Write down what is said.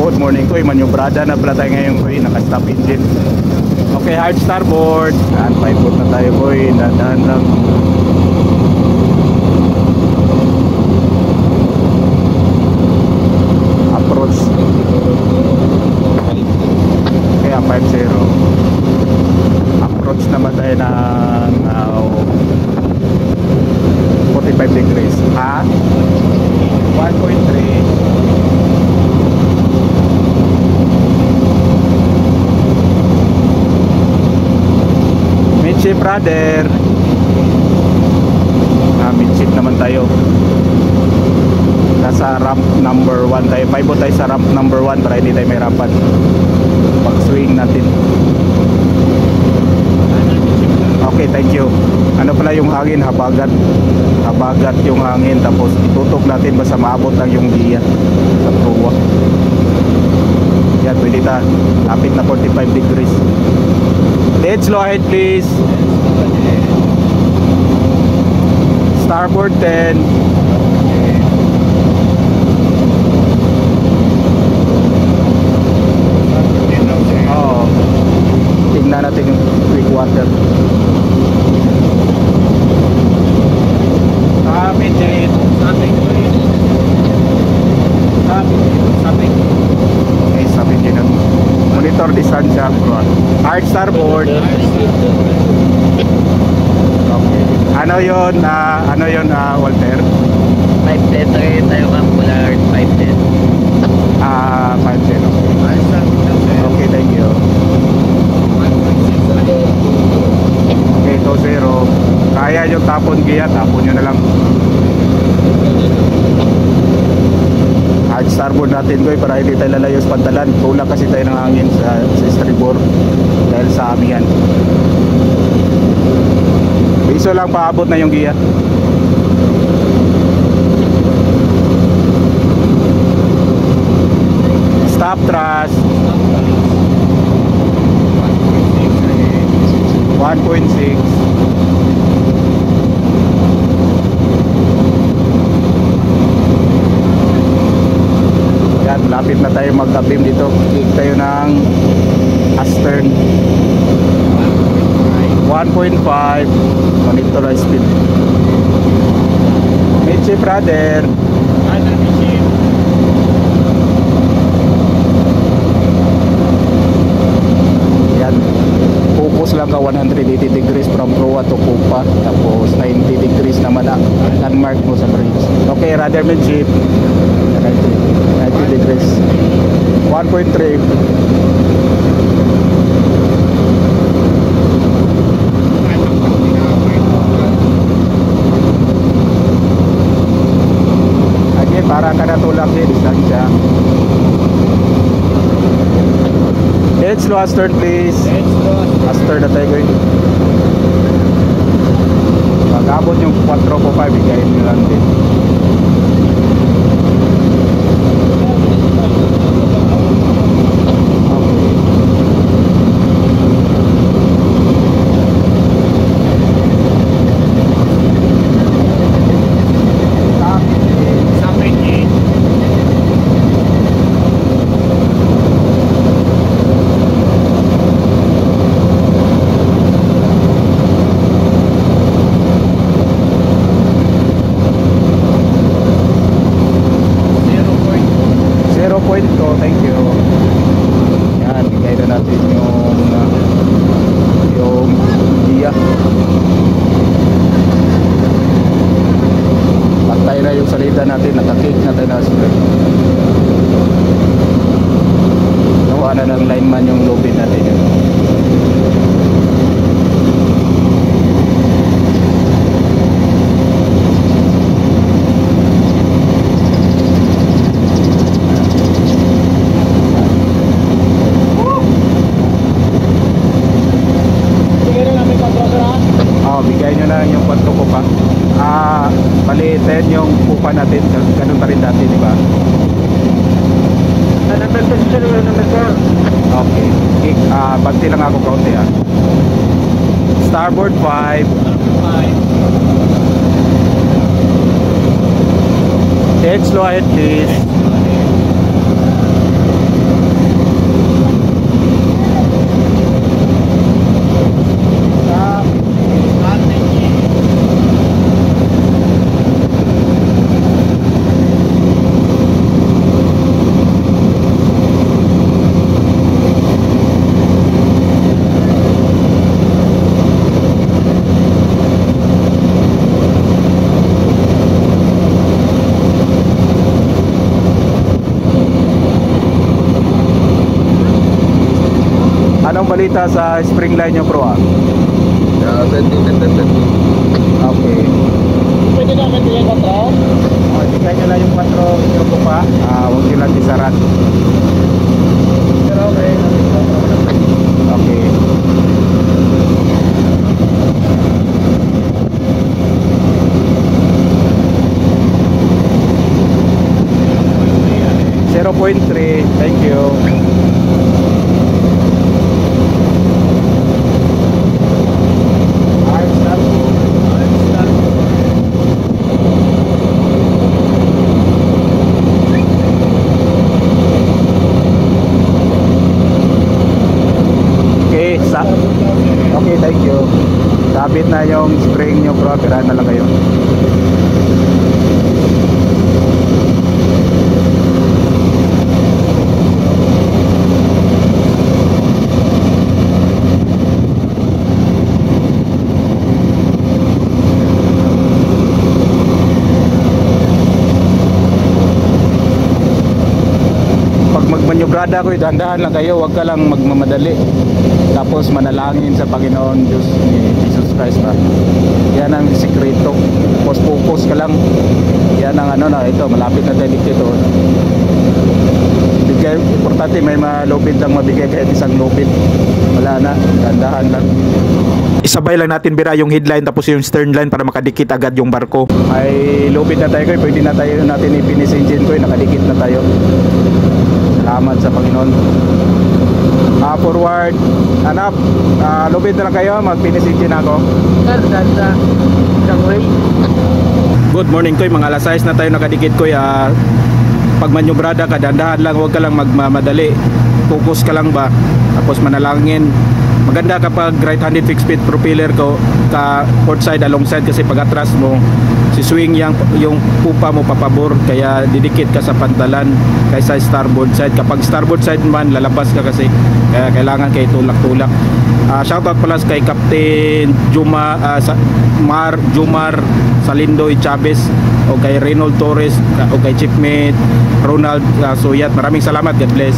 Good morning ko, manyobrada na pala tayo ngayon ko, naka-stop engine. Okay, hard starboard. At 5 foot na tayo ko, dahan lang. Approach. Kaya 5-0. Approach naman tayo ng 45 degrees. Ha? 1.3. Midship brother. Midship naman tayo. Nasa ramp number 1 tayo. 5 tayo sa ramp number 1 para hindi tayo may rampan pag swing natin. Okay, thank you. Ano pala yung hangin? Habagat. Habagat yung hangin. Tapos itutok natin basta maabot lang yung giya sa proa. Yan, pwede ta. Lapit na 45 degrees. Dead slow ahead please. Starboard 10. Oh, tingnan natin yung quick water. Midget. Okay, sabi nyo nun. Monitor distansya. Hard starboard. Okay. Ano yun, Walter? 510 tayo ma'am, Polar 510. 5-0. Okay, thank you. Okay, 2-0. Kaya yung tapon giya, tapon nyo na lang. Hard starboard natin ko para hindi tayo lalayo sa pantalan. Tulak kasi tayo ng hangin sa stribor dahil sa amihan. Iso lang paabot na yung giya. Stop thrust 1.6. Yan, lapit na tayo magka-beam dito. Click tayo ng astern 1.5. Monitor ang speed. Midship brother. Yan, focus lang ka 180 degrees from proa to pupa. Tapos 90 degrees naman ang landmark mo sa bridge. Okay, rudder midship 90 degrees 1.3. Para ka natulak din, distansya. Dead slow astern please. Astern na tayo guys. Pag-abot yung 4.5 ikayin nyo lang din. Thank you. Yan, bigay na natin yung giya. Pantay na yung salida natin, nakakik na tayo na sila. Nawa na ng lineman yung lobin natin yun. Bigay nyo na yung 4 pupa. Palitin yung pupa natin. Ganun pa rin dati, di ba? Okay. Banti lang ako kaunti ha. Starboard 5. Dead slow ahead please. balita sa spring line nyo bro ah? Okay. Pwede namin bigay ka tra? Bigay nyo lang yung 4 nyo po pa. Huwag nyo lang isarat. Pero okay. Okay. .3, thank you. Okay, thank you. Sabit na yung spring nyo bro, tirahan na lang kayo. Manyobrada ko, dahan-dahan lang kayo, huwag ka lang magmamadali. Tapos manalangin sa Panginoon Diyos ni Jesus Christ ba. Yan ang sikreto. Focus ka lang. Yan ang ano na ito, malapit na tayo dito. Bigay, importante may malupit lang mabigay kahit isang lupit. Wala na, dahan-dahan lang. Isabay lang natin bira yung headline tapos yung stern line para makadikit agad yung barko. Ay lupit na tayo, pwede na tayo natin i-finish engine ko, nakadikit na tayo. Salamat sa Panginoon. Forward, hanap. Lupit na lang kayo, mag-finish engine ako. Sir, ganda. Gangway. Good morning koy, mga alas 6 na tayo nakadikit koy. Pag manyobrada ka, dandahan lang, huwag ka lang magmamadali. Focus ka lang ba, tapos manalangin. Maganda kapag right-handed fixed speed propeller ko ka port side alongside, kasi pag atras mo si swing yung pupa mo papabor, kaya didikit ka sa pantalan kaysa starboard side. Kapag starboard side man, lalabas ka kasi, kaya kailangan kay tulak-tulak. Shoutout pala kay Captain Jumar Salindoy Chavez, o kay Reynold Torres, o kay Chiefmate Ronald Suyat. Maraming salamat, God bless.